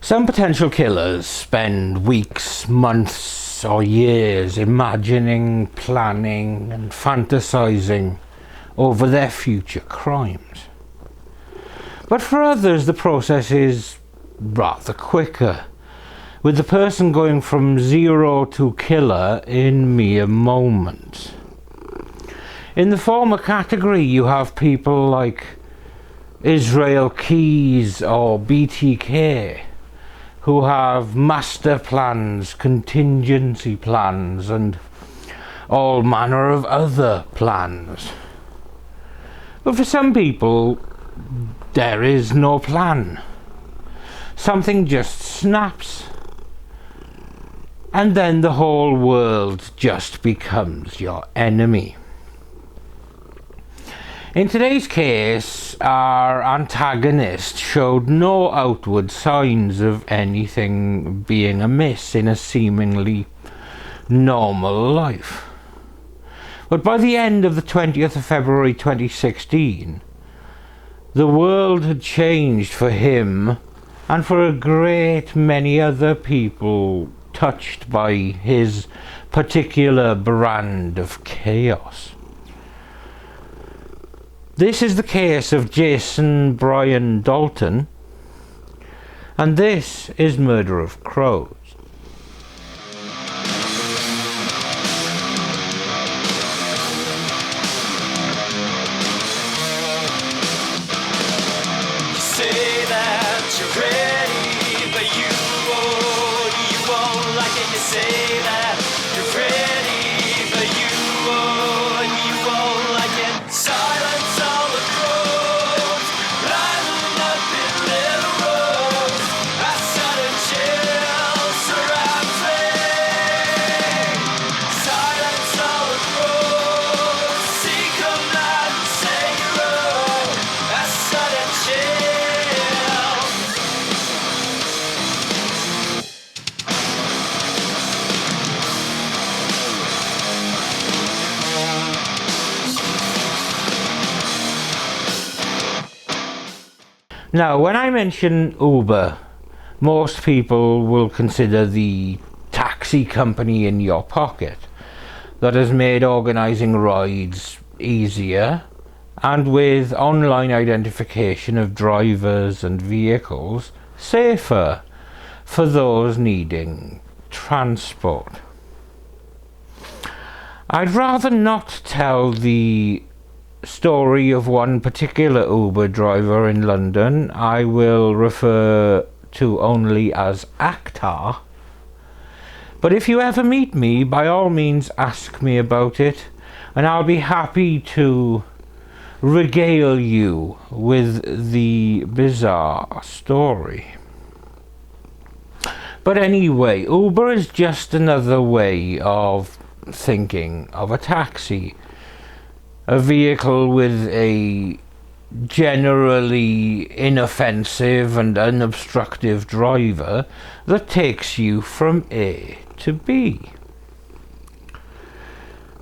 Some potential killers spend weeks, months or years imagining, planning and fantasizing over their future crimes. But for others the process is rather quicker, with the person going from zero to killer in mere moments. In the former category you have people like Israel Keys or BTK, who have master plans, contingency plans and all manner of other plans. But for some people there is no plan. Something just snaps and then the whole world just becomes your enemy. In today's case, our antagonist showed no outward signs of anything being amiss in a seemingly normal life. But by the end of the 20th of February 2016, the world had changed for him and for a great many other people touched by his particular brand of chaos. This is the case of Jason Brian Dalton, and this is Murder of Crows. You say that you're ready, but you won't like it. You say that you're ready, but you won't like it. Silence all the crows, lining up in little rows. A sudden chill surrounds me. Silence all the crows, see come out and say you're wrong. A sudden chill. Now, when I mention Uber, most people will consider the taxi company in your pocket that has made organising rides easier, and with online identification of drivers and vehicles safer for those needing transport. I'd rather not tell the story of one particular Uber driver in London. I will refer to only as Actar. But if you ever meet me, by all means ask me about it, and I'll be happy to regale you with the bizarre story. But anyway, Uber is just another way of thinking of a taxi. A vehicle with a generally inoffensive and unobstructive driver that takes you from A to B.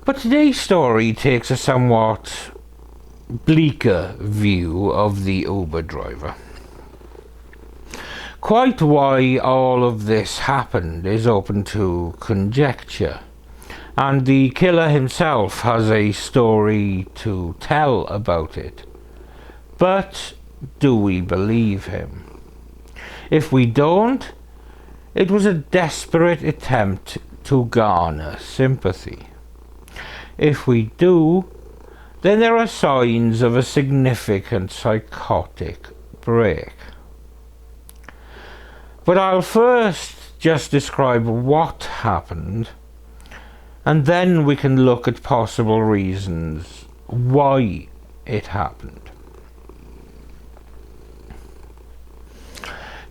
But today's story takes a somewhat bleaker view of the Uber driver. Quite why all of this happened is open to conjecture, and the killer himself has a story to tell about it. But do we believe him? If we don't, it was a desperate attempt to garner sympathy. If we do, then there are signs of a significant psychotic break. But I'll first just describe what happened, and then we can look at possible reasons why it happened.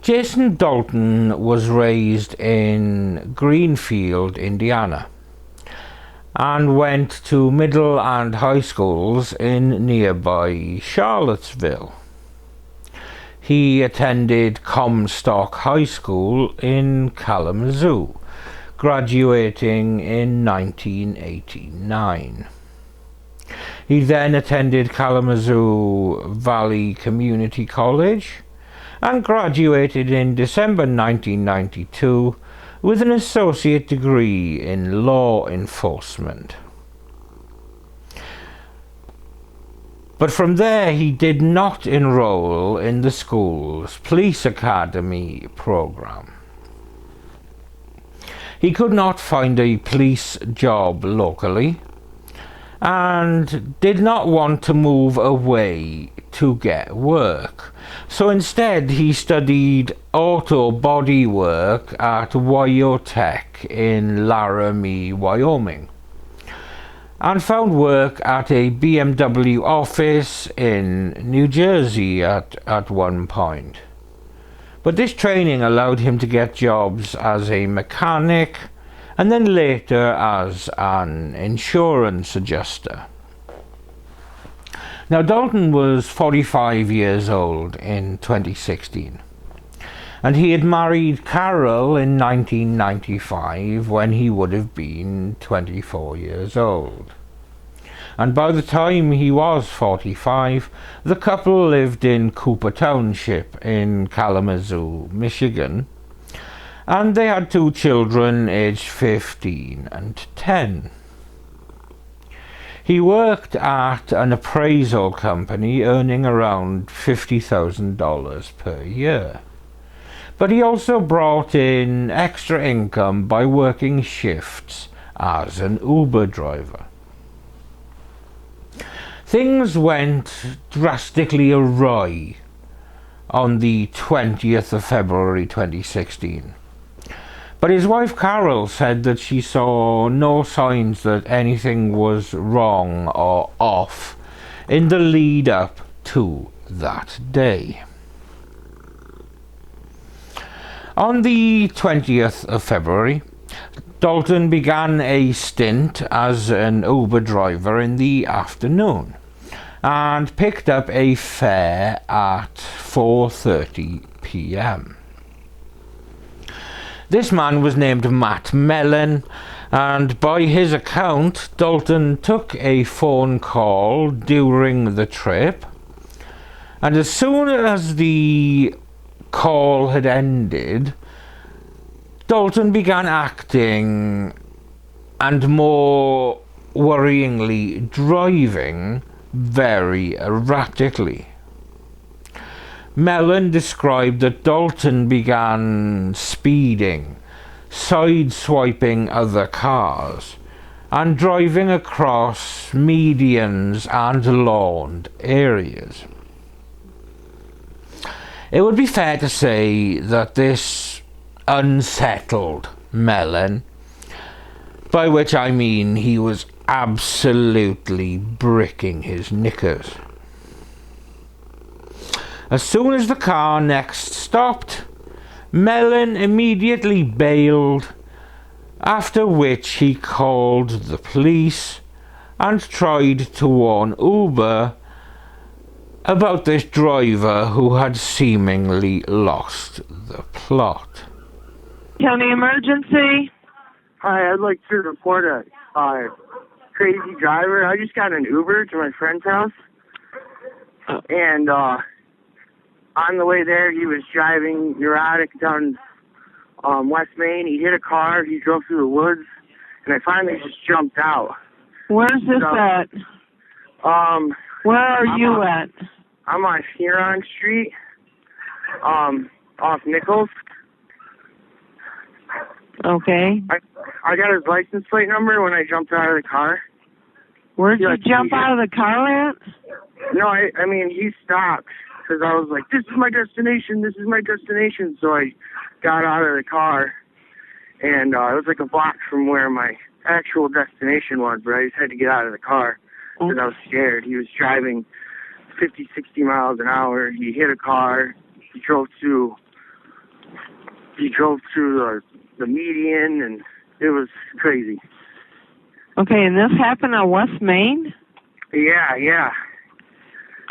Jason Dalton was raised in Greenfield, Indiana, and went to middle and high schools in nearby Charlottesville. He attended Comstock High School in Kalamzoo, graduating in 1989. He then attended Kalamazoo Valley Community College and graduated in December 1992 with an associate degree in law enforcement. But from there he did not enroll in the school's police academy program. He could not find a police job locally and did not want to move away to get work. So instead he studied auto body work at Wyotech in Laramie, Wyoming, and found work at a BMW office in New Jersey at one point. But this training allowed him to get jobs as a mechanic and then later as an insurance adjuster. Now, Dalton was 45 years old in 2016, and he had married Carol in 1995 when he would have been 24 years old. And by the time he was 45, the couple lived in Cooper Township in Kalamzoo, Michigan, and they had 2 children aged 15 and 10. He worked at an appraisal company earning around $50,000 per year. But he also brought in extra income by working shifts as an Uber driver. Things went drastically awry on the 20th of February 2016. But his wife Carol said that she saw no signs that anything was wrong or off in the lead up to that day. On the 20th of February, Dalton began a stint as an Uber driver in the afternoon and picked up a fare at 4:30 p.m. This man was named Matt Mellon, and by his account, Dalton took a phone call during the trip, and as soon as the call had ended, Dalton began acting, and more worryingly driving, very erratically. Mellon described that Dalton began speeding, sideswiping other cars, and driving across medians and lawned areas. It would be fair to say that this unsettled Mellon, by which I mean he was absolutely bricking his knickers. As soon as the car next stopped, Mellon immediately bailed, after which he called the police and tried to warn Uber about this driver who had seemingly lost the plot. County emergency. Hi, I'd like to report a crazy driver. I just got an Uber to my friend's house, and on the way there, he was driving neurotic down West Main. He hit a car. He drove through the woods, and I finally just jumped out. Where's this at? Where are you at? I'm on Huron Street, off Nichols. Okay. I got his license plate number when I jumped out of the car. Where'd you jump out of the car at? No, I mean, he stopped. Because I was like, this is my destination, this is my destination. So I got out of the car, and it was like a block from where my actual destination was, but I just had to get out of the car because I was scared. He was driving 50, 60 miles an hour. He hit a car. He drove through the median, and it was crazy. Okay, and this happened on West Main? Yeah.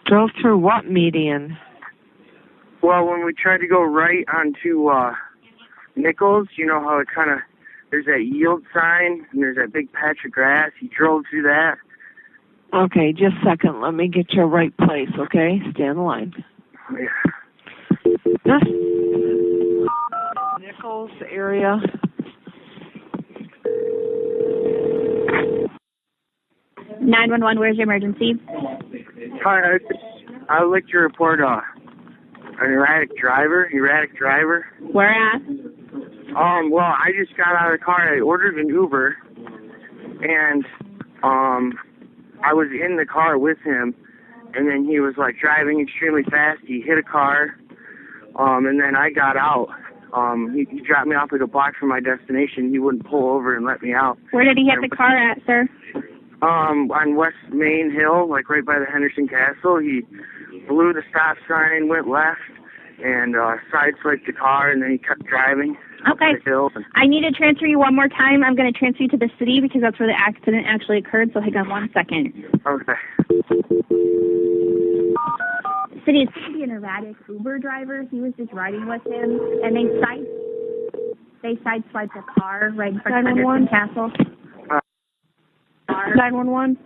Drove through what median? Well, when we tried to go right onto Nichols, you know how it kind of, there's that yield sign, and there's that big patch of grass. He drove through that. Okay, just a second. Let me get you right place, okay? Stay on the line. Yeah. Nichols area. (911) Where's your emergency? Hi, I would like to report an erratic driver. Where at? Well, I just got out of the car. I ordered an Uber, and I was in the car with him, and then he was like driving extremely fast. He hit a car, and then I got out. He dropped me off like a block from my destination. He wouldn't pull over and let me out. Where did he hit the car at, sir? On West Main Hill, like right by the Henderson Castle. He blew the stop sign, went left, and sideswiped the car, and then he kept driving up Okay. the hill. I need to transfer you one more time. I'm going to transfer you to the city because that's where the accident actually occurred, so hang on 1 second. Okay. City is to be an erratic Uber driver. He was just riding with him, and they sideswiped the car right in front of Henderson Castle. 911.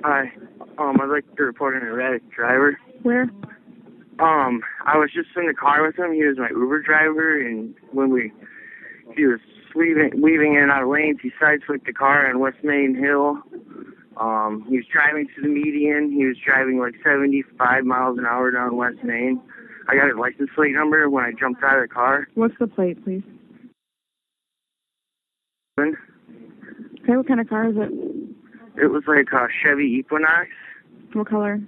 Hi. I'd like to report an erratic driver. Where? I was just in the car with him. He was my Uber driver, and when he was weaving in and out of lanes, he sideswiped the car on West Main Hill. He was driving to the median. He was driving like 75 miles an hour down West Main. I got his license plate number when I jumped out of the car. What's the plate, please? Okay, what kind of car is it? It was like a Chevy Equinox, What color?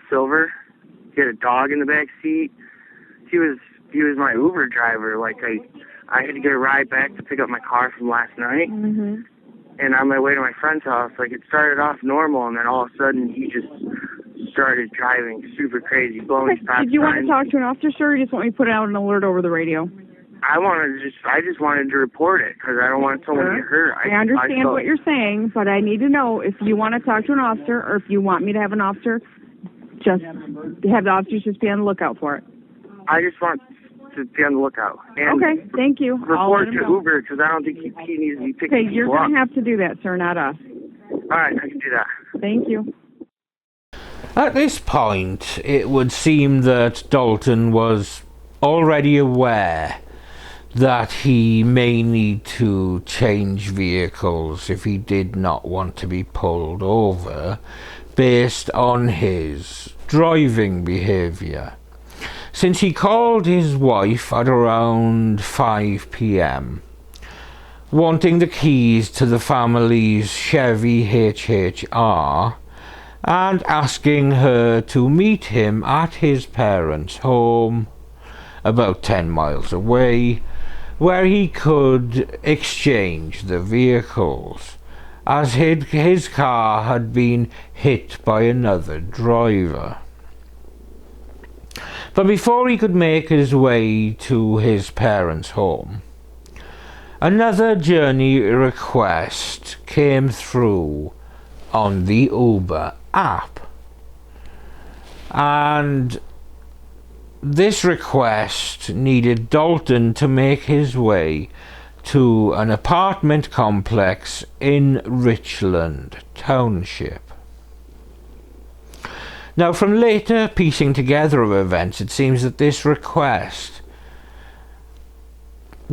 silver. He had a dog in the back seat. He was my Uber driver. Like I had to get a ride back to pick up my car from last night. Mm-hmm. And on my way to my friend's house, like it started off normal, and then all of a sudden he just started driving super crazy, blowing stop Did you want to signs. talk to an officer, or you just want me to put out an alert over the radio? I just wanted to report it because I don't want someone to get hurt. I understand what you're saying, but I need to know if you want to talk to an officer or if you want me to have an officer, just have the officers just be on the lookout for it. I just want to be on the lookout. And Okay, thank you. I'll let report him to know. Uber because I don't think he needs to be picking Okay, you're people going to up. have to do that, sir, not us. All right, I can do that. Thank you. At this point, it would seem that Dalton was already aware that he may need to change vehicles if he did not want to be pulled over based on his driving behaviour. Since he called his wife at around 5 p.m, wanting the keys to the family's Chevy HHR and asking her to meet him at his parents' home about 10 miles away, where he could exchange the vehicles, as his car had been hit by another driver. But before he could make his way to his parents' home, another journey request came through on the Uber app, and this request needed Dalton to make his way to an apartment complex in Richland Township. Now, from later piecing together of events, it seems that this request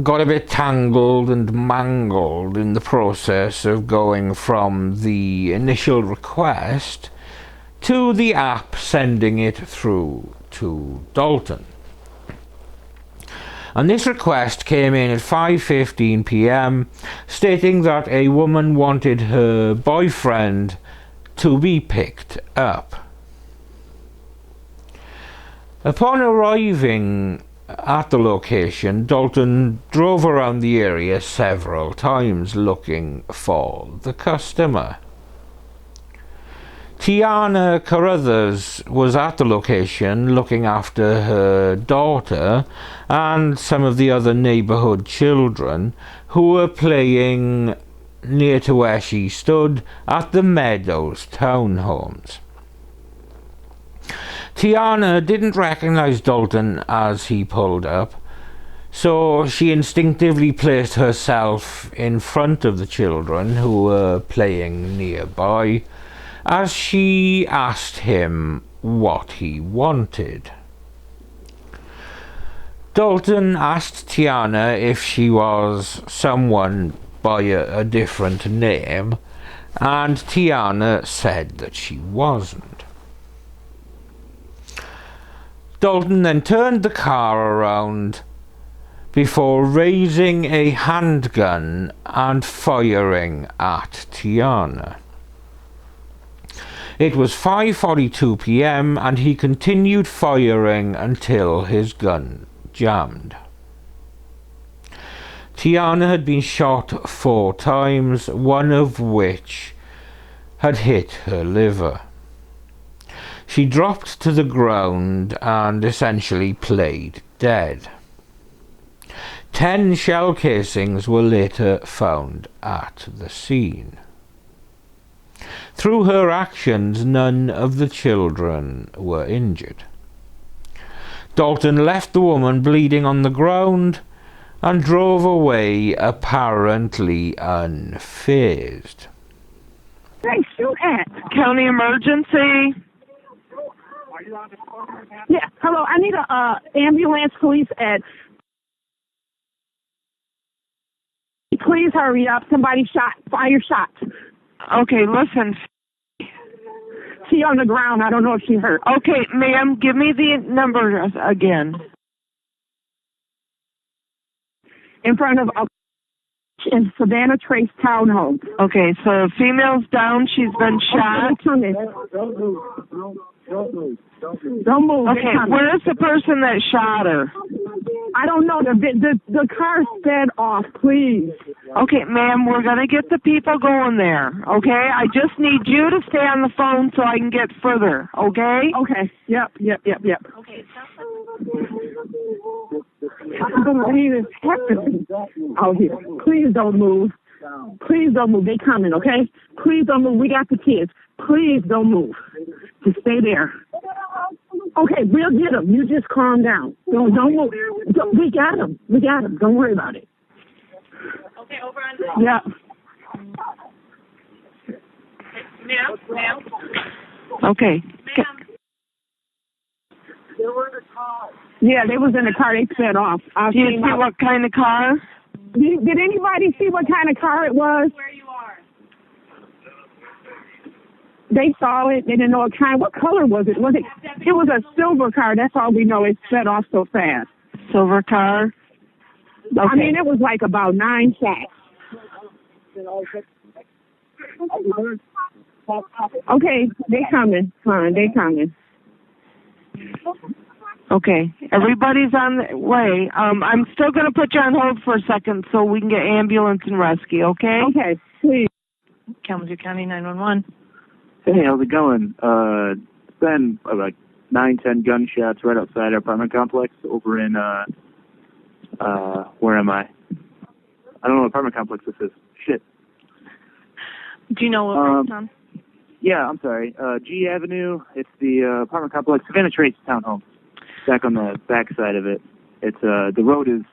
got a bit tangled and mangled in the process of going from the initial request to the app sending it through to Dalton. And this request came in at 5:15 p.m, stating that a woman wanted her boyfriend to be picked up. Upon arriving at the location, Dalton drove around the area several times looking for the customer. Tiana Carruthers was at the location looking after her daughter and some of the other neighbourhood children who were playing near to where she stood at the Meadows townhomes. Tiana didn't recognise Dalton as he pulled up, so she instinctively placed herself in front of the children who were playing nearby, as she asked him what he wanted. Dalton asked Tiana if she was someone by a different name, and Tiana said that she wasn't. Dalton then turned the car around before raising a handgun and firing at Tiana. It was 5:42 p.m. and he continued firing until his gun jammed. Tiana had been shot 4 times, one of which had hit her liver. She dropped to the ground and essentially played dead. 10 shell casings were later found at the scene. Through her actions, none of the children were injured. Dalton left the woman bleeding on the ground and drove away, apparently unfazed. Hey, shoot at. County emergency. Yeah, hello, I need a ambulance, police at... Please hurry up. Somebody fire shots. Okay, listen. She on the ground. I don't know if she hurt. Okay, ma'am, give me the number again. In front of in Savannah Trace Townhome. Okay, so female's down. She's been shot. Don't move. Okay, where's the person that shot her? I don't know. The car sped off, please. Okay, ma'am, we're going to get the people going there, okay? I just need you to stay on the phone so I can get further, okay? Okay. Yep. Okay. I don't believe it's happening out here. Please don't move. Please don't move. They coming, okay? Please don't move. We got the kids. Please don't move. Just stay there. Okay, we'll get them. You just calm down. Don't move. We got them. Don't worry about it. Okay, over on the... Yeah. Ma'am? Okay. Yeah, they was in the car. They sped off. Do you see what kind of car? Did anybody see what kind of car it was? Where you are. They saw it. They didn't know what kind. What color was it? It was a silver car. That's all we know. It sped off so fast. Silver car? Okay. I mean, it was like about 9 shots. Okay, they coming. Fine, they coming. Okay, everybody's on the way. I'm still going to put you on hold for a second so we can get ambulance and rescue, okay? Okay, please. Kalamzoo County 911. Hey, how's it going? It's been like 9-10 gunshots right outside our apartment complex over in, where am I? I don't know what apartment complex this is. Shit. Do you know what it's on? Yeah, I'm sorry. G Avenue, it's the apartment complex, Savannah Trace Townhome. Back on the back side of it. It's, the road is,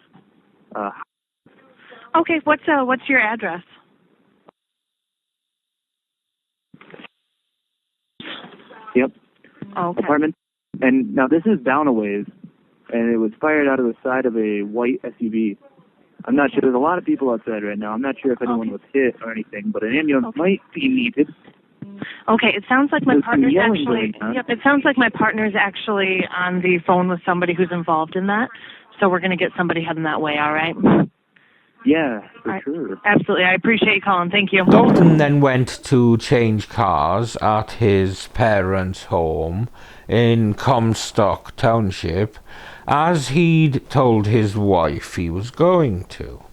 Okay, what's your address? Yep. Okay. Apartment. And now this is down a ways, and it was fired out of the side of a white SUV. I'm not sure. There's a lot of people outside right now. I'm not sure if anyone was hit or anything, but an ambulance might be needed. Okay, it sounds like my There's some partner's yelling actually. going on. Yep, it sounds like my partner's actually on the phone with somebody who's involved in that. So we're going to get somebody heading that way. All right. Yeah, for All right. sure. Absolutely, I appreciate you calling. Thank you. Dalton then went to change cars at his parents' home in Comstock Township, as he'd told his wife he was going to.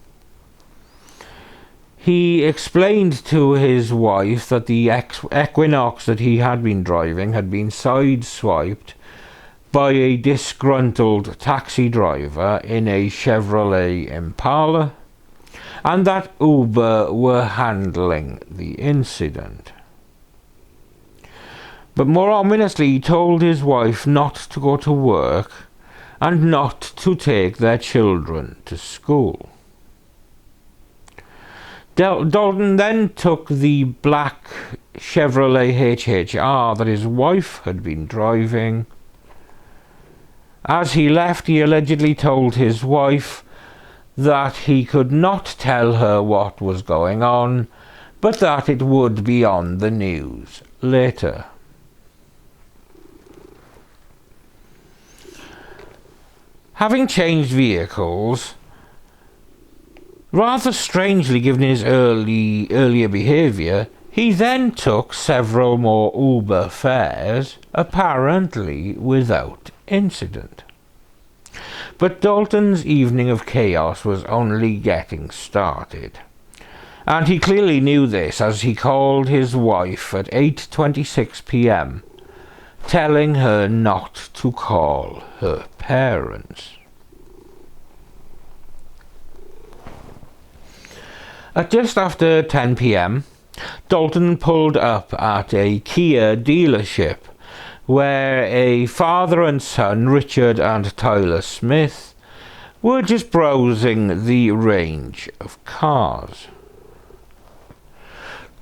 He explained to his wife that the Equinox that he had been driving had been sideswiped by a disgruntled taxi driver in a Chevrolet Impala, and that Uber were handling the incident. But more ominously, he told his wife not to go to work and not to take their children to school. Dalton then took the black Chevrolet HHR that his wife had been driving As he left, he allegedly told his wife that he could not tell her what was going on, but that it would be on the news later. Having changed vehicles, rather strangely given his earlier behaviour, he then took several more Uber fares, apparently without incident. But Dalton's evening of chaos was only getting started, and he clearly knew this as he called his wife at 8:26 p.m, telling her not to call her parents. At just after 10 p.m, Dalton pulled up at a Kia dealership where a father and son, Richard and Tyler Smith, were just browsing the range of cars.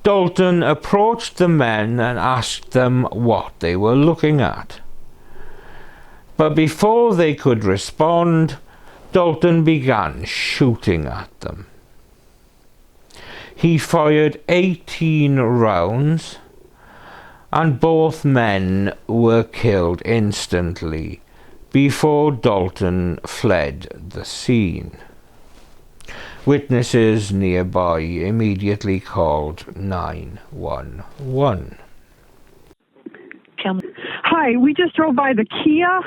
Dalton approached the men and asked them what they were looking at. But before they could respond, Dalton began shooting at them. He fired 18 rounds, and both men were killed instantly before Dalton fled the scene. Witnesses nearby immediately called 911. Hi, we just drove by the Kia.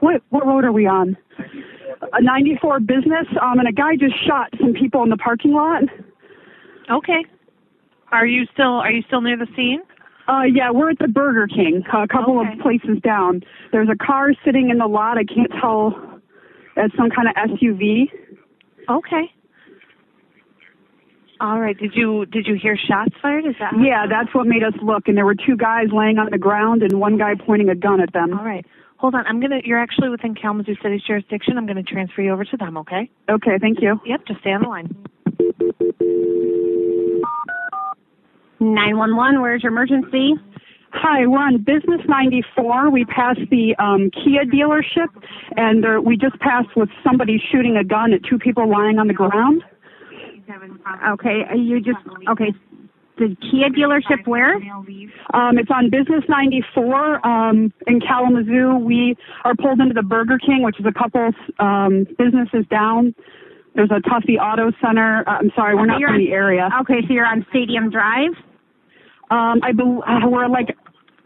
What road are we on? 94 Business. And a guy just shot some people in the parking lot. Okay. Are you still near the scene? Yeah, we're at the Burger King, a couple of places down. There's a car sitting in the lot. I can't tell. It's some kind of SUV. Okay. All right. Did you hear shots fired? Is that? Yeah, that's what made us look. And there were two guys laying on the ground and one guy pointing a gun at them. All right. Hold on. You're actually within Kalamzoo City's jurisdiction. I'm going to transfer you over to them. Okay. Okay. Thank you. Yep. Just stay on the line. 911, where's your emergency? Hi, we're on Business 94. We passed the Kia dealership, and we just passed with somebody shooting a gun at two people lying on the ground. Okay, okay. The Kia dealership where? It's on Business 94 in Kalamazoo. We are pulled into the Burger King, which is a couple businesses down. There's a Tuffy Auto Center. I'm sorry, we're not from the area. Okay, so you're on Stadium Drive?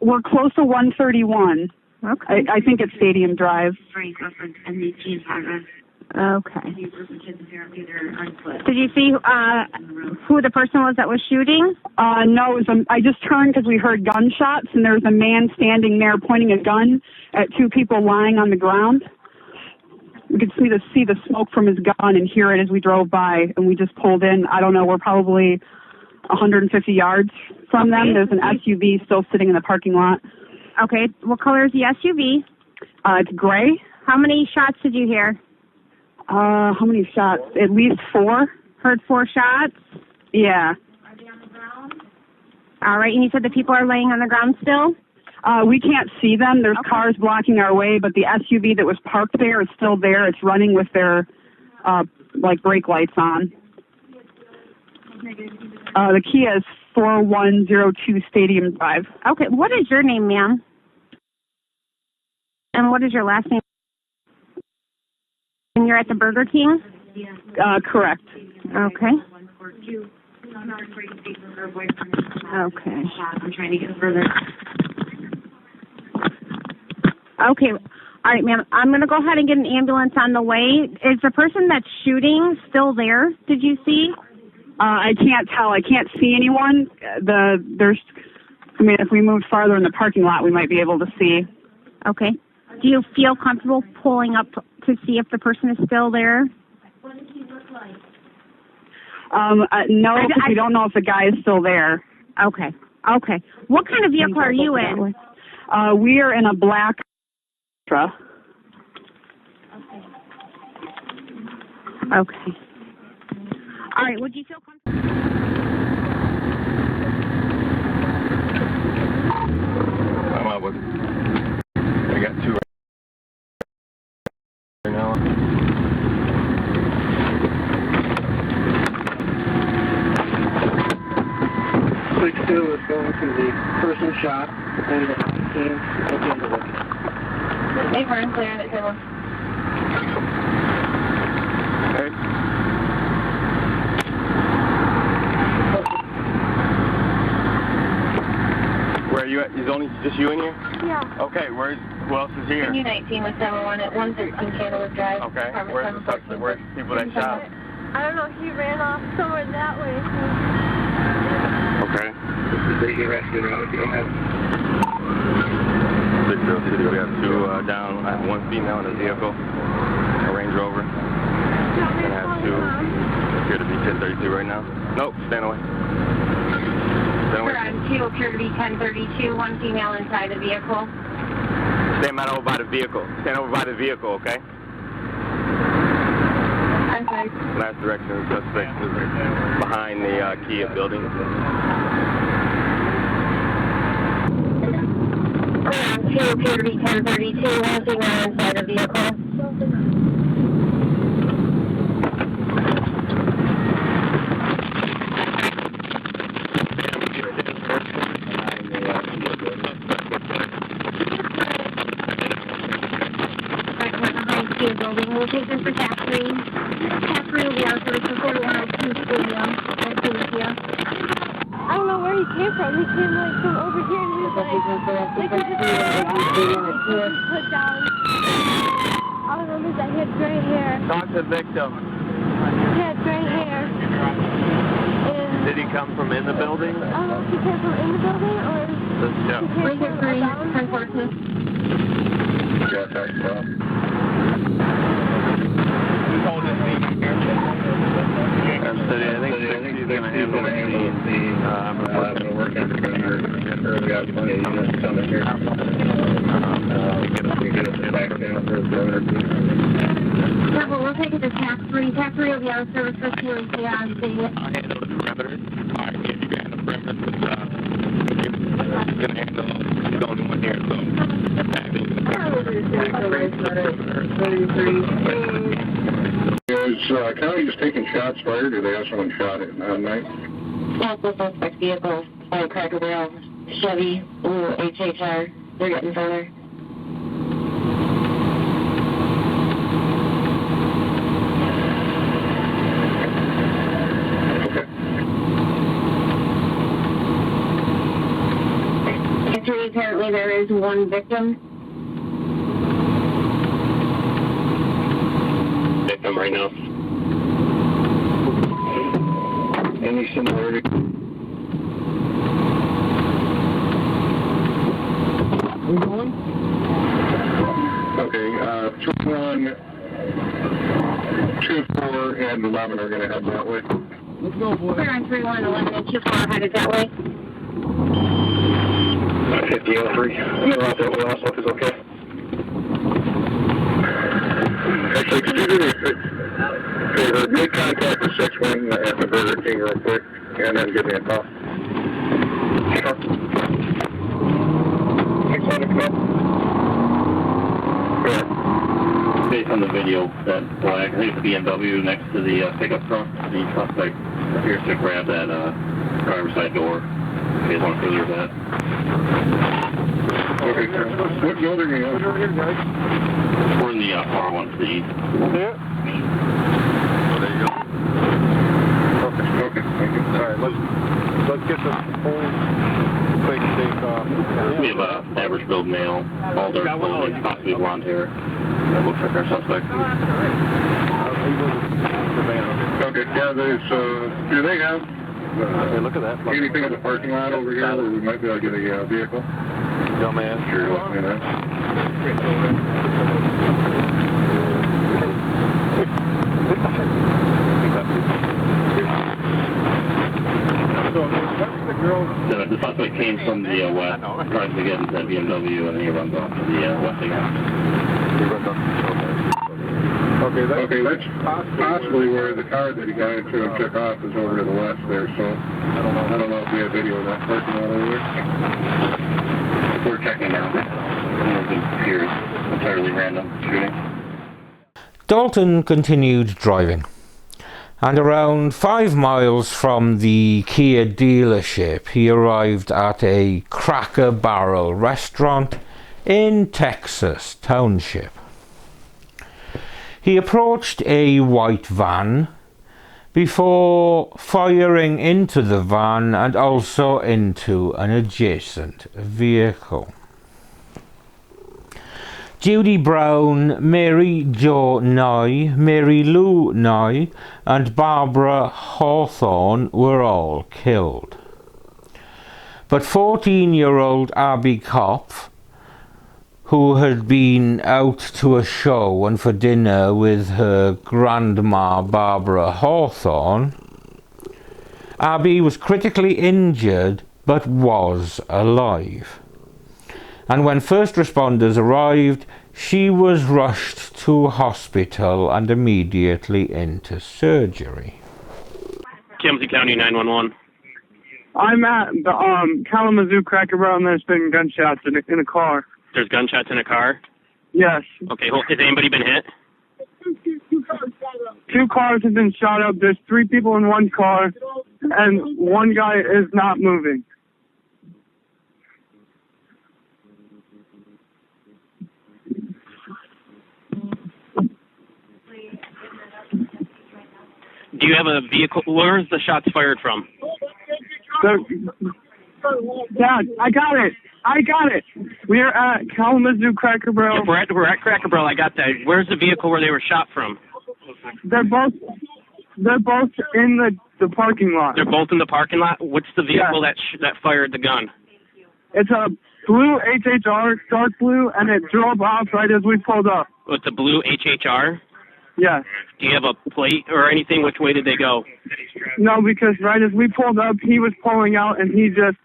We're close to 131. Okay. I think it's Stadium Drive. Okay. Did you see who the person was that was shooting? No, I just turned because we heard gunshots, and there was a man standing there pointing a gun at two people lying on the ground. We could see the smoke from his gun and hear it as we drove by, and we just pulled in. I don't know, we're probably 150 yards from them. There's an SUV still sitting in the parking lot. Okay. What color is the SUV? It's gray. How many shots did you hear? How many shots? At least 4. Heard 4 shots? Yeah. Are they on the ground? All right. And you said the people are laying on the ground still? We can't see them. There's cars blocking our way, but the SUV that was parked there is still there. It's running with their, brake lights on. The Kia is 4102 Stadium Drive. Okay. What is your name, ma'am? And what is your last name? And you're at the Burger King? Correct. Okay. Okay. I'm trying to get further. Okay. All right, ma'am. I'm going to go ahead and get an ambulance on the way. Is the person that's shooting still there? Did you see? I can't tell. I can't see anyone. If we moved farther in the parking lot, we might be able to see. Okay. Do you feel comfortable pulling up to see if the person is still there? What does he look like? No, because we don't know if the guy is still there. Okay. Okay. What kind of vehicle are you in? We are in a black Astra. Okay. All right. Would you feel comfortable? I got 2 Initial shot. Only the 19. They weren't clear that they were. Where are you at? Is only just you in here? Yeah. Okay, who else is here? U19 with 7-1 at 113 Candlewood Drive. Okay, where's the suspect? Where's the people that shot? I don't know, he ran off somewhere that way. Okay. They get rescued out if you don't have. Bigville City, we have 2 down. I have 1 female in a vehicle, a Range Rover. And I have 2 appear to be 1032 right now. Nope, stand away. Stand away. 2 appear to be 1032, 1 female inside the vehicle. Stand over by the vehicle. Stand over by the vehicle, okay? I'm sorry. Last direction, the suspect is behind the Kia building. 2 appear to be 1032, 1 female inside the vehicle. We'll take this for TAP 3. TAP 3 will be out for the 4102 studio. I don't know where he came from. He came like from over here and he was like he just put down. All I remember is that he had gray hair. Talk to the victim. He had gray hair. And Did he come from in the building? I don't know if he came from in the building or Let's go. he came from around. Yeah, thanks, bro. I think 60 is going to handle the scene. I'm going to work on the perimeter. We got plenty of units coming here. We get us back down for the perimeter. Yeah, well, we'll take it to TAP 3. TAP 3 will be out of service for Tuesday on the... I handle the perimeter. All right, if you can handle the perimeter, he's going to handle the only one here, so... Is county just taking shots fired, or do they have someone shot at night? Multiple suspect vehicles, Cracker Barrel, Chevy, blue HHR, they're getting further. Okay. Apparently there is 1 victim. Victim right now. Any similarity? We going? Okay, 21, 24, and 11 are going to head that way. Let's go, boy. Clear on 31, 11, and 24 headed that way. 5003. You're off that last one is okay. Actually, could you do make contact with 6-1 at the Burger King real quick, and then give me a call. Sure. 6-1 to come up. Yeah. Based on the video, that black, I think it's the BMW next to the pickup truck, the suspect appears to grab that driver's side door. If you guys want to further that. Okay, sir. What building are you in? We're in the R1C. Yeah. There you go. Okay, thank you. All right, let's get this whole thing staked off. We have an average build male, all dark clothing, possibly blonde hair. That looks like our suspect. Okay, yeah, there's, do they have Hey, look at that. anything in the parking lot over here where we might be able to get a vehicle? Dumbass. Sure, let me know. The suspect came from the west, tries to get into that BMW, and then he runs off to the west again. Okay, that's possibly where the car that he got into and took off is over to the west there, so I don't know if we have video of that parking lot over there. We're checking now. It appears entirely random shooting. Dalton continued driving, And around 5 miles from the Kia dealership, he arrived at a Cracker Barrel restaurant in Texas Township. He approached a white van before firing into the van and also into an adjacent vehicle. Judy Brown, Mary Jo Nye, Mary Lou Nye and Barbara Hawthorne were all killed. But 14-year-old Abby Kopf, who had been out to a show and for dinner with her grandma Barbara Hawthorne, Abby was critically injured but was alive. And when first responders arrived, she was rushed to hospital and immediately into surgery. Kalamzoo County 911. I'm at the Kalamzoo Cracker Barrel, and there's been gunshots in a car. There's gunshots in a car? Yes. Okay, has anybody been hit? 2 cars have been shot up. There's 3 people in 1 car, and 1 guy is not moving. Do you have a vehicle? Where's the shots fired from? Dad, I got it. We're at Kalamzoo Cracker Barrel. Yeah, we're at Cracker Barrel. I got that. Where's the vehicle where they were shot from? They're both in the parking lot. They're both in the parking lot? What's the vehicle that fired the gun? It's a blue HHR, dark blue, and it drove off right as we pulled up. Oh, it's a blue HHR? Yes. Do you have a plate or anything? Which way did they go? No, because right as we pulled up, he was pulling out, and he just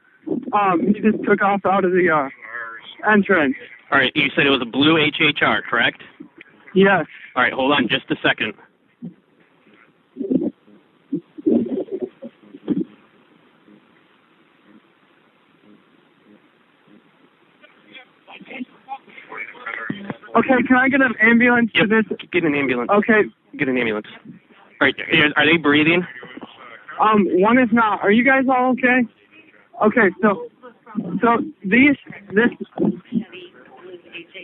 took off out of the entrance. All right, you said it was a blue HHR, correct? Yes. All right, hold on just a second. Okay, can I get an ambulance to this? Get an ambulance. Okay. Get an ambulance. All right, are they breathing? One is not. Are you guys all okay? Okay, so this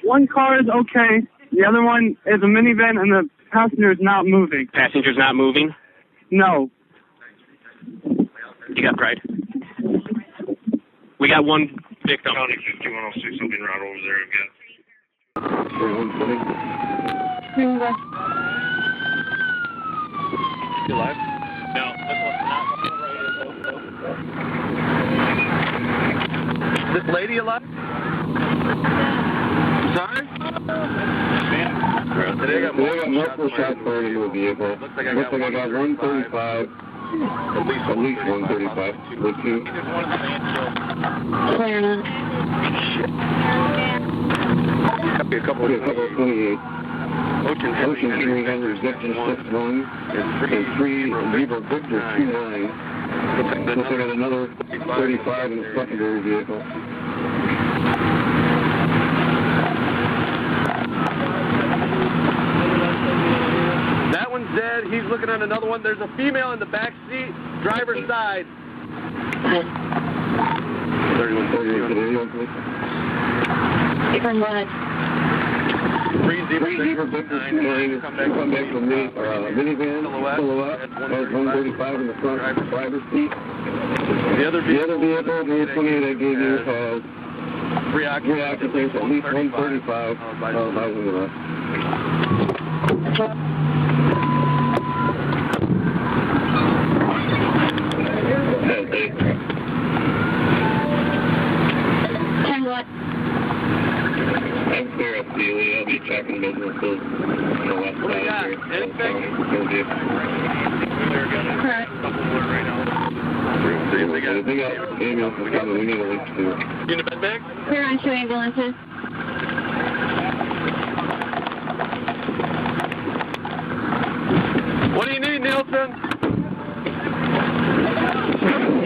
1 car is okay. The other one is a minivan, and the passenger is not moving. Passenger's not moving? No. You got pride. We got 1 victim. County 5106, I'll be right over there again. You alive? No, this one's not. This lady alive? Sorry? Today I got multiple shots fired into a vehicle. Looks like I got 135. At least 135. With 2. Copy a couple of 28. Ocean 300 Victor 61 and 3 Zebra Victor 29. Looks like another 35 in the secondary vehicle. That one's dead. He's looking at another one. There's a female in the back seat, driver's side. 31. From what? 3 Zebra Victor 29. Come back from me. Minivan, silhouette. Has 135 in the front driver's seat. The other vehicle, the 28 I gave you, has 3 occupants, at least 135. And what? I'm clear up Sealy. I'll be checking businesses on the west side here. Anything? Correct. Anything else? Ambulance is coming. We need at least 2. You in the bed bag? We're on 2 ambulances. What do you need, Nielsen?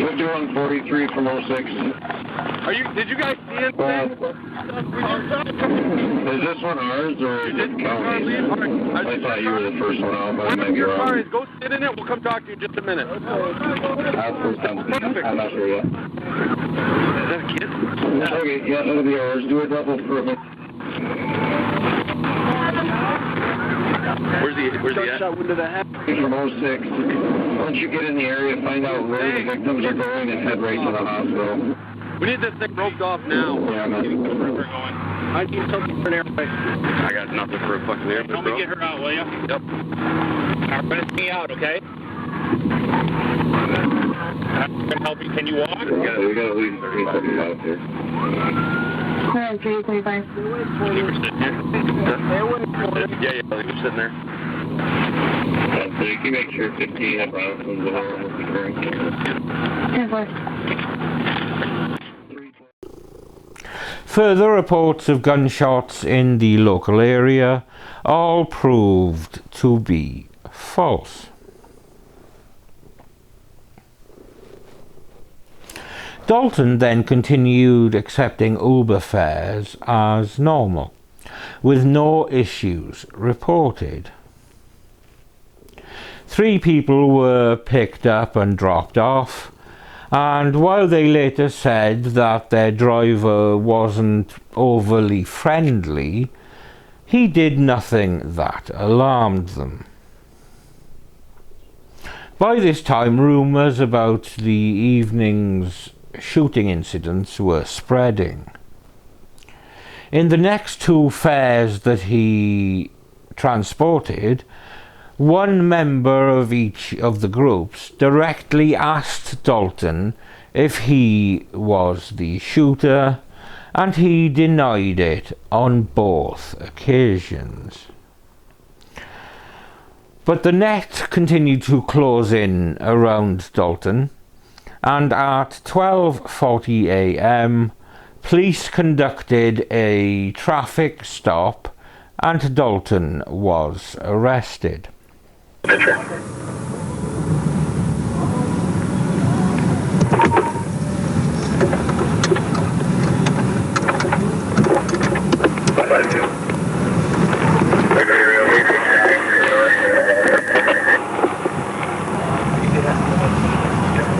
We're doing 43 from 06. Did you guys see Is this one ours or is it Kelly's? I thought you were the first one out, but I might be Your car wrong. is, go sit in it. We'll come talk to you in just a minute. I'm not sure yet. Is that a kid? Okay, yeah, that'll be ours. Do a double for me. Where's he at? From 06. Once you get in the area, find out where the victims are going and head right to the hospital. We need this thing roped off now. Yeah, man. I need something for an airplane. I got nothing for a fucking airplane, bro. Help me get her out, will you? Yep. I'm going to me out, okay? I'm going to help you. Can you walk? We got at least 3 seconds out there. Clear 325. You were sitting here? Yeah, I think I'm sitting there. So you can make sure 15 at Brownson's the home will be occurring. 10-4. Further reports of gunshots in the local area all proved to be false. Dalton then continued accepting Uber fares as normal, with no issues reported. 3 people were picked up and dropped off, and while they later said that their driver wasn't overly friendly, he did nothing that alarmed them. By this time, rumours about the evening's shooting incidents were spreading. In the next 2 fares that he transported, one member of each of the groups directly asked Dalton if he was the shooter, and he denied it on both occasions. But the net continued to close in around Dalton, and at 12:40 a.m. police conducted a traffic stop and Dalton was arrested. Picture.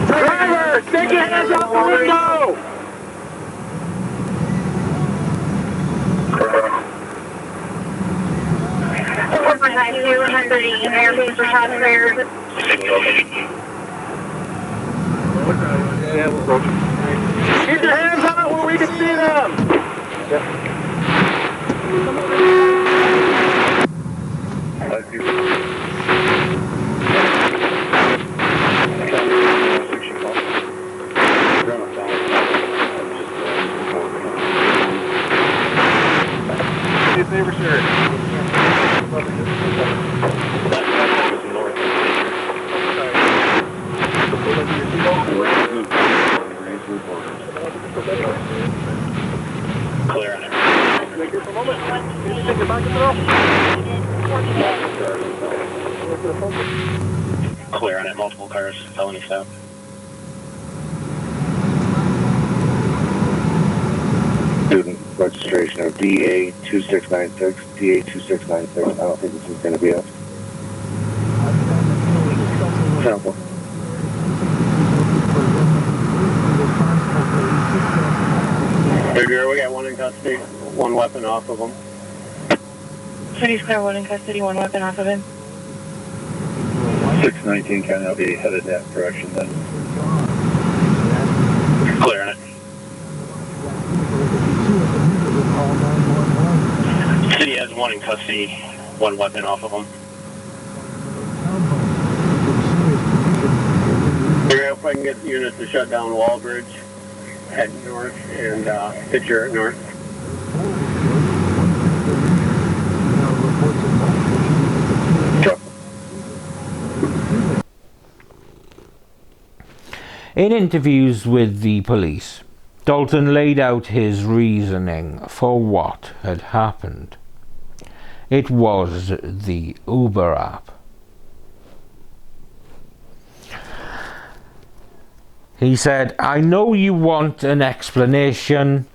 Driver, stick your hands out the window! Keep your hands out where we can see them! Do your favor, sir. Clear on it. Clear on it, multiple cars, felony stop. Student registration of DA2696, DA2696. I don't think this is going to be us. Sample. Figure we got 1 in custody, 1 weapon off of him. City's clear, 1 in custody, 1 weapon off of him. 619 can I'll be headed that direction then. Clear on it. City has 1 in custody, 1 weapon off of him. Figure if I can get units to shut down Wallbridge, head north, and picture it north. In interviews with the police, Dalton laid out his reasoning for what had happened. It was the Uber app. He said, "I know you want an explanation,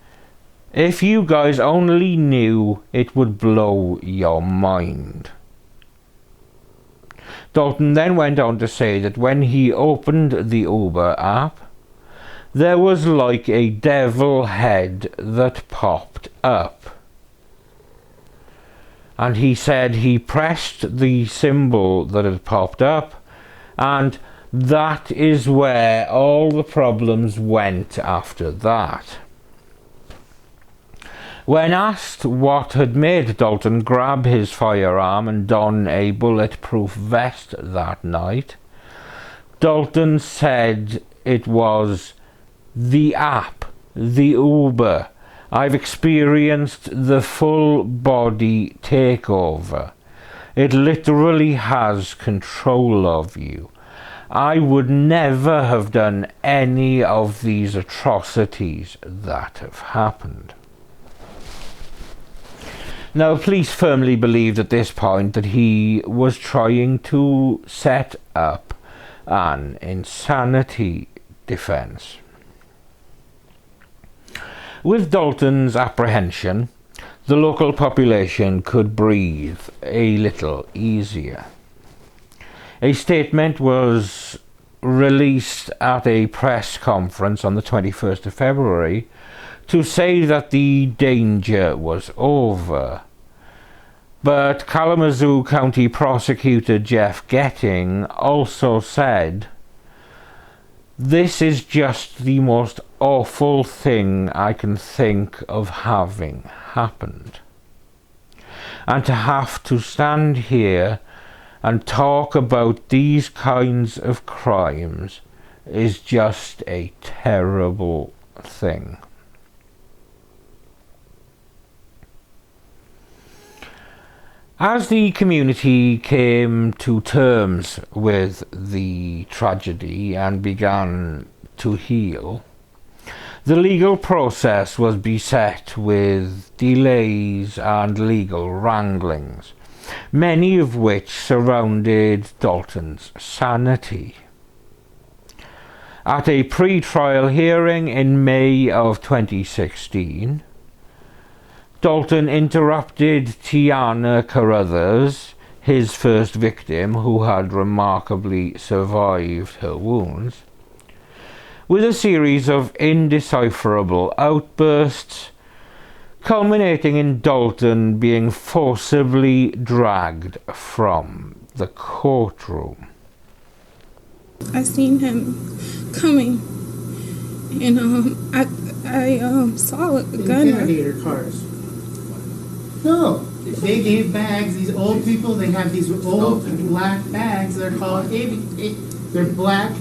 If you guys only knew, it would blow your mind. Dalton then went on to say that when he opened the Uber app, there was like a devil head that popped up. And he said he pressed the symbol that had popped up, and that is where all the problems went after that. When asked what had made Dalton grab his firearm and don a bulletproof vest that night, Dalton said it was the app, the Uber. I've experienced the full body takeover. It literally has control of you. I would never have done any of these atrocities that have happened. Now, police firmly believed at this point that he was trying to set up an insanity defense. With Dalton's apprehension, the local population could breathe a little easier. A statement was released at a press conference on the 21st of February to say that the danger was over. But Kalamzoo County Prosecutor Jeff Getting also said, "This is just the most awful thing I can think of having happened. And to have to stand here and talk about these kinds of crimes is just a terrible thing." As the community came to terms with the tragedy and began to heal, the legal process was beset with delays and legal wranglings, many of which surrounded Dalton's sanity. At a pre-trial hearing in May of 2016, Dalton interrupted Tiana Carruthers, his first victim who had remarkably survived her wounds, with a series of indecipherable outbursts, culminating in Dalton being forcibly dragged from the courtroom. I seen him coming, and I saw a gun. Interrogator cars. No, they gave bags. These old people, they have these old black bags. They're called they're black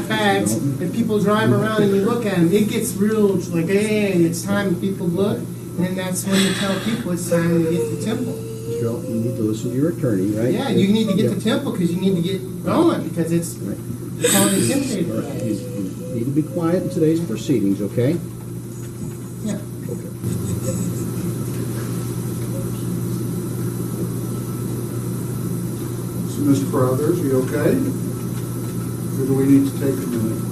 bags, and people drive around and you look at them. It gets real like, hey, it's time people look, and then that's when you tell people it's time to get to Temple. You need to listen to your attorney, right? Yeah, you need to get to Temple because you need to get going because it's called intimidating. Right. You need to be quiet in today's proceedings, okay? Yeah. Okay. So, Mr. Carruthers, are you okay? Or do we need to take a minute?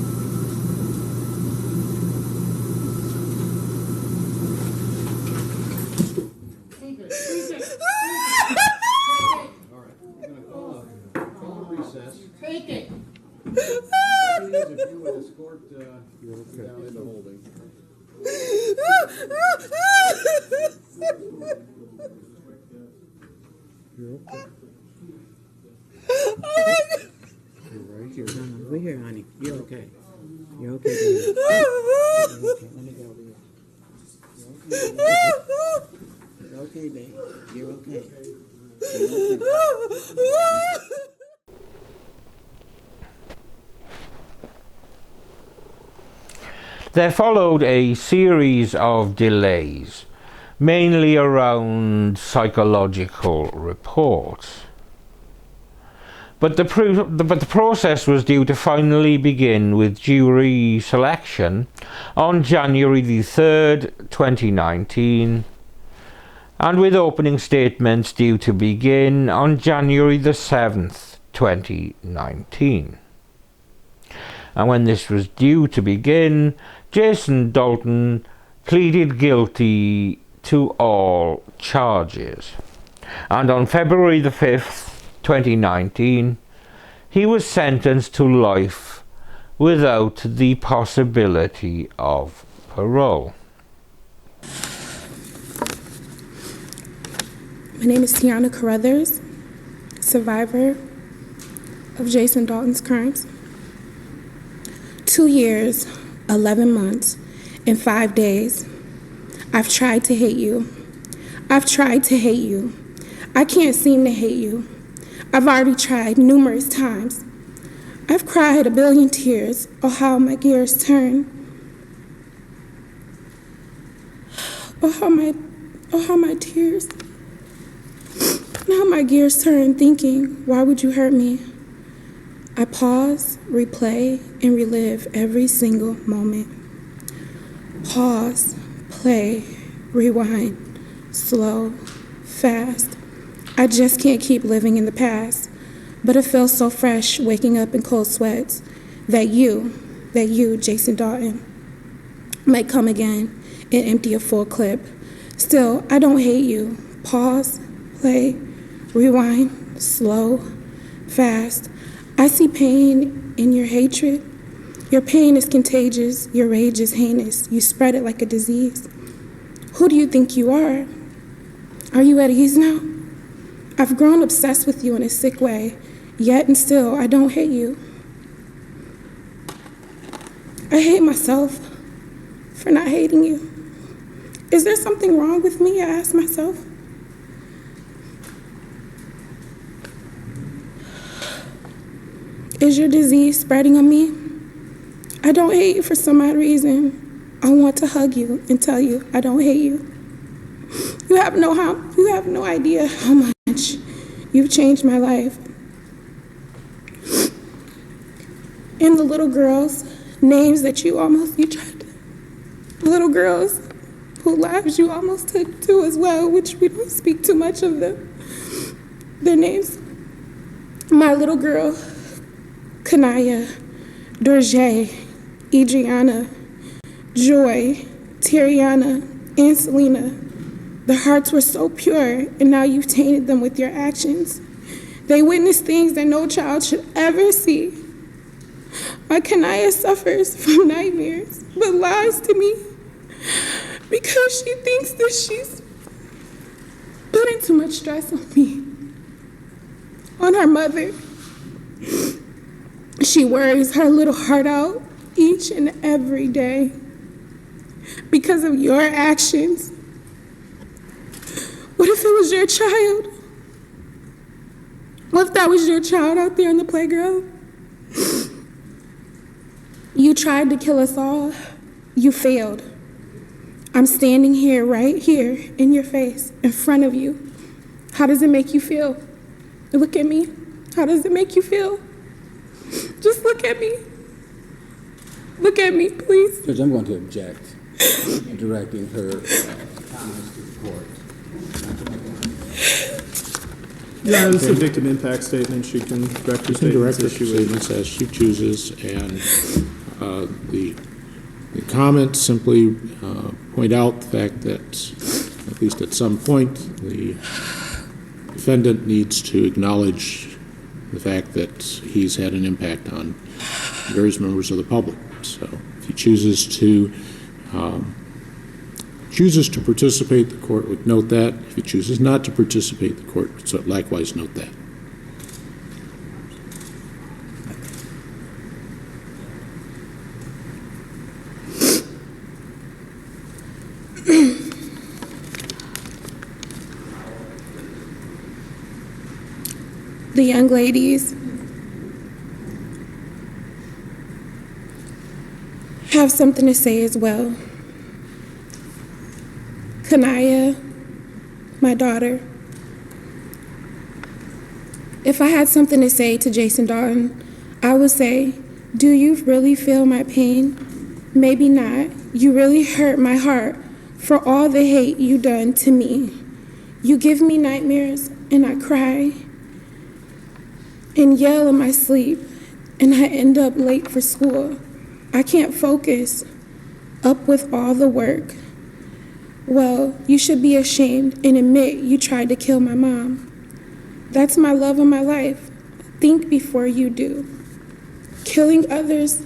Take it. If you would escort down into holding. You're okay. You're right here. We're here, honey. You're okay. You're okay, baby. You're okay. Let me go over here. You're okay, baby. You're okay. You're okay. There followed a series of delays, mainly around psychological reports. But the process was due to finally begin with jury selection on January the 3rd, 2019, and with opening statements due to begin on January the 7th, 2019. And when this was due to begin, Jason Dalton pleaded guilty to all charges. And on February the 5th, 2019, he was sentenced to life without the possibility of parole. My name is Tiana Carruthers, survivor of Jason Dalton's crimes. 2 years, 11 months, and 5 days. I've tried to hate you. I've tried to hate you. I can't seem to hate you. I've already tried numerous times. I've cried a billion tears. Oh, how my gears turn. Oh, how my tears. And how my gears turn thinking, why would you hurt me? I pause, replay, and relive every single moment. Pause, play, rewind, slow, fast. I just can't keep living in the past, but it feels so fresh waking up in cold sweats that you, Jason Dalton, might come again and empty a full clip. Still, I don't hate you. Pause, play, rewind, slow, fast. I see pain in your hatred. Your pain is contagious. Your rage is heinous. You spread it like a disease. Who do you think you are? Are you at ease now? I've grown obsessed with you in a sick way, yet and still I don't hate you. I hate myself for not hating you. Is there something wrong with me? I ask myself. Is your disease spreading on me? I don't hate you for some odd reason. I want to hug you and tell you I don't hate you. You have no idea how much you've changed my life. And the little girls, names that you tried to, little girls whose lives you almost took too as well, which we don't speak too much of them. Their names. My little girl, Kanaya, Dorje, Adriana, Joy, Tariana, and Selena. Their hearts were so pure, and now you've tainted them with your actions. They witnessed things that no child should ever see. My Kanaya suffers from nightmares, but lies to me because she thinks that she's putting too much stress on me, on her mother. She worries her little heart out each and every day because of your actions. What if it was your child? What if that was your child out there in the playground? You tried to kill us all. You failed. I'm standing here, right here, in your face, in front of you. How does it make you feel? Look at me. How does it make you feel? Just look at me. Look at me, please. Judge, I'm going to object directing her comments to the court. Yeah, this is a victim impact statement. She can direct her statements as she chooses, and the comments simply point out the fact that, at least at some point, the defendant needs to acknowledge the fact that he's had an impact on various members of the public. So if he chooses to participate, the court would note that. If he chooses not to participate, the court would likewise note that. The young ladies have something to say as well. Kanaya, my daughter, if I had something to say to Jason Dalton, I would say, do you really feel my pain? Maybe not. You really hurt my heart for all the hate you done to me. You give me nightmares and I cry and yell in my sleep, and I end up late for school. I can't focus, up with all the work, Well, you should be ashamed and admit you tried to kill my mom. That's my love of my life. Think before you do. Killing others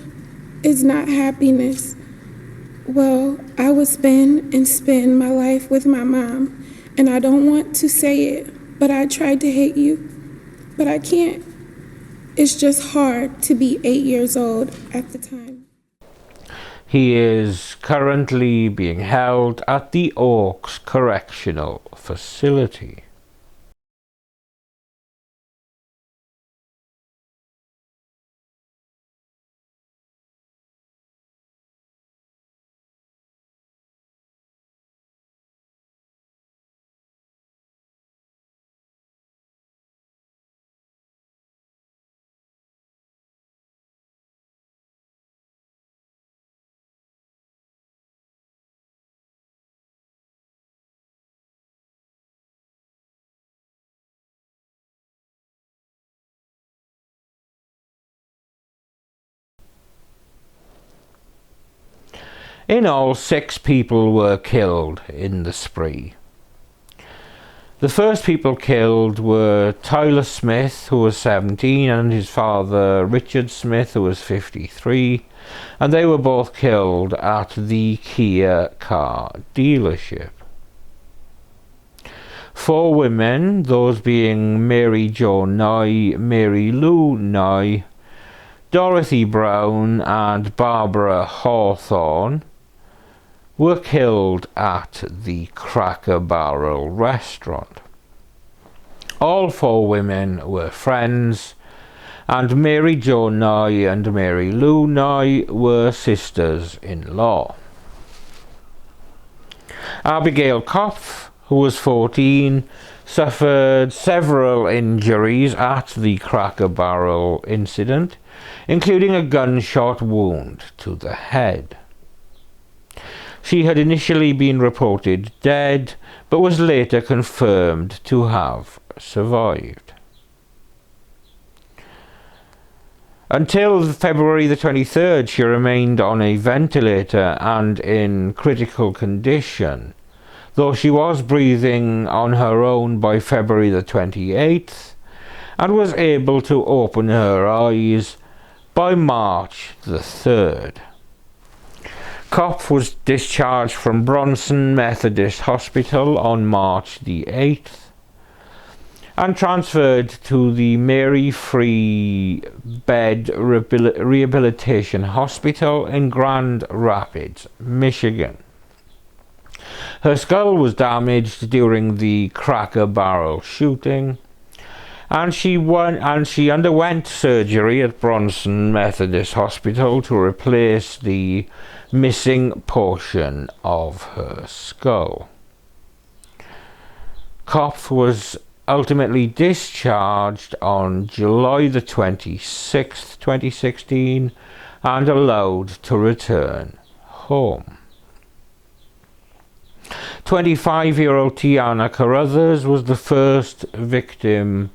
is not happiness. Well, I would spend my life with my mom, and I don't want to say it, but I tried to hate you, but I can't. It's just hard to be 8 years old at the time. He is currently being held at the Oaks Correctional Facility. In all, 6 people were killed in the spree. The first people killed were Tyler Smith, who was 17, and his father Richard Smith, who was 53, and they were both killed at the Kia car dealership. 4 women, those being Mary Jo Nye, Mary Lou Nye, Dorothy Brown and Barbara Hawthorne, were killed at the Cracker Barrel restaurant. All 4 women were friends, and Mary Jo Nye and Mary Lou Nye were sisters-in-law. Abigail Kopf, who was 14, suffered several injuries at the Cracker Barrel incident, including a gunshot wound to the head. She had initially been reported dead, but was later confirmed to have survived. Until February the 23rd, she remained on a ventilator and in critical condition, though she was breathing on her own by February the 28th and was able to open her eyes by March the 3rd. Kopf was discharged from Bronson Methodist Hospital on March the 8th and transferred to the Mary Free Bed Rehabilitation Hospital in Grand Rapids, Michigan. Her skull was damaged during the Cracker Barrel shooting, and she underwent surgery at Bronson Methodist Hospital to replace the missing portion of her skull. Kopf was ultimately discharged on July the 26th, 2016, and allowed to return home. 25-year-old Tiana Carruthers was the first victim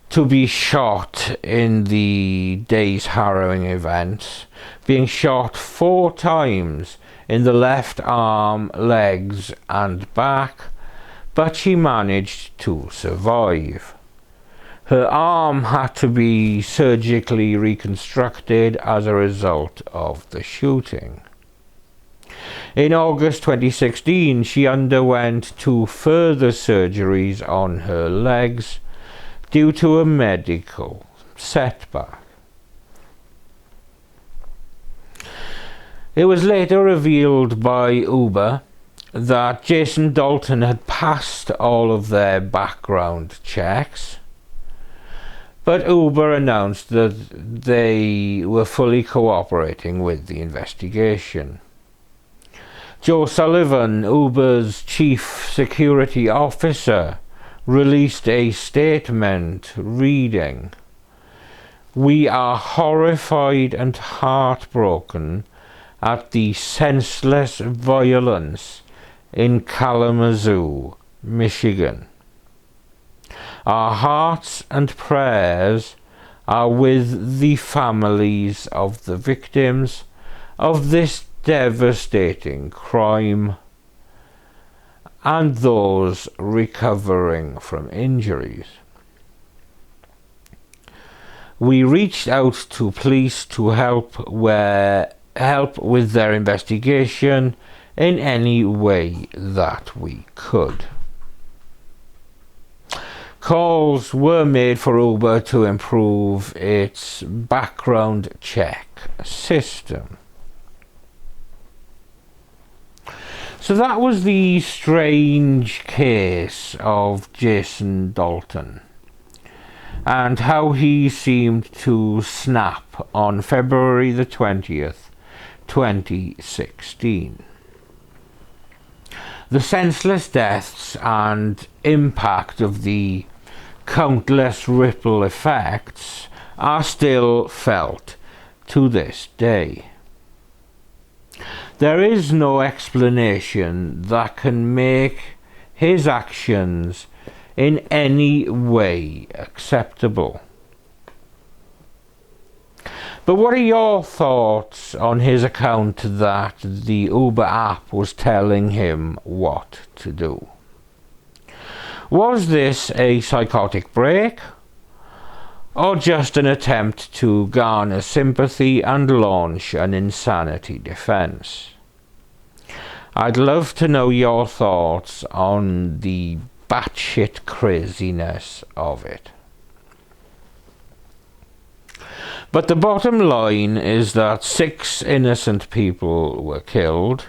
to be shot in the day's harrowing event, being shot 4 times in the left arm, legs and back, but she managed to survive. Her arm had to be surgically reconstructed as a result of the shooting. In August 2016, she underwent 2 further surgeries on her legs due to a medical setback. It was later revealed by Uber that Jason Dalton had passed all of their background checks, but Uber announced that they were fully cooperating with the investigation. Joe Sullivan, Uber's chief security officer, released a statement reading, "We are horrified and heartbroken at the senseless violence in Kalamzoo, Michigan. Our hearts and prayers are with the families of the victims of this devastating crime. and those recovering from injuries. We reached out to police to help with their investigation in any way that we could. Calls were made for Uber to improve its background check system. So that was the strange case of Jason Dalton, and how he seemed to snap on February the 20th, 2016. The senseless deaths and impact of the countless ripple effects are still felt to this day. There is no explanation that can make his actions in any way acceptable. But what are your thoughts on his account that the Uber app was telling him what to do? Was this a psychotic break, or just an attempt to garner sympathy and launch an insanity defense? I'd love to know your thoughts on the batshit craziness of it. But the bottom line is that 6 innocent people were killed,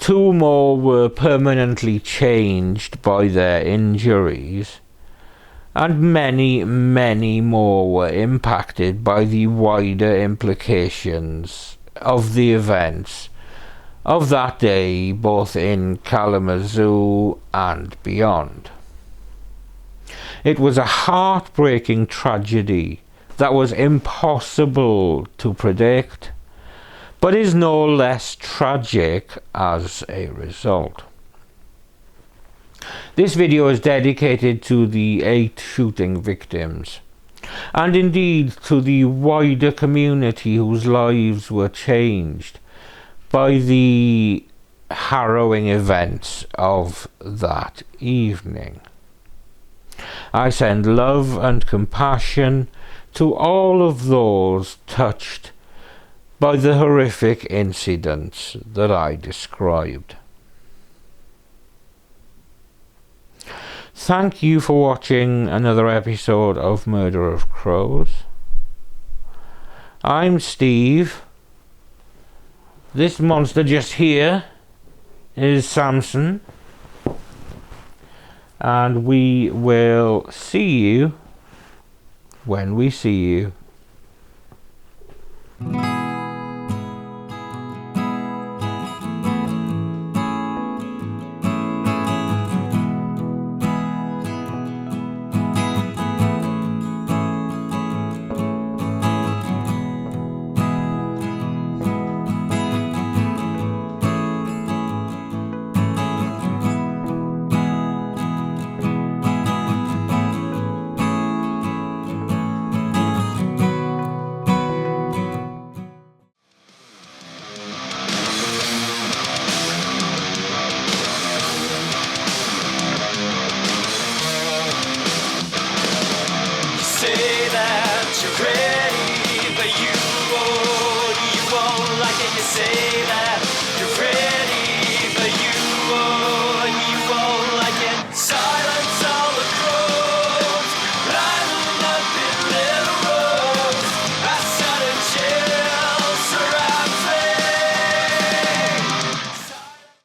2 more were permanently changed by their injuries, and many, many more were impacted by the wider implications of the events of that day, both in Kalamzoo and beyond. It was a heartbreaking tragedy that was impossible to predict, but is no less tragic as a result. This video is dedicated to the 8 shooting victims, and indeed to the wider community whose lives were changed by the harrowing events of that evening. I send love and compassion to all of those touched by the horrific incidents that I described. Thank you for watching another episode of Murder of Crows. I'm Steve. This monster just here is Samson. And we will see you when we see you. Say that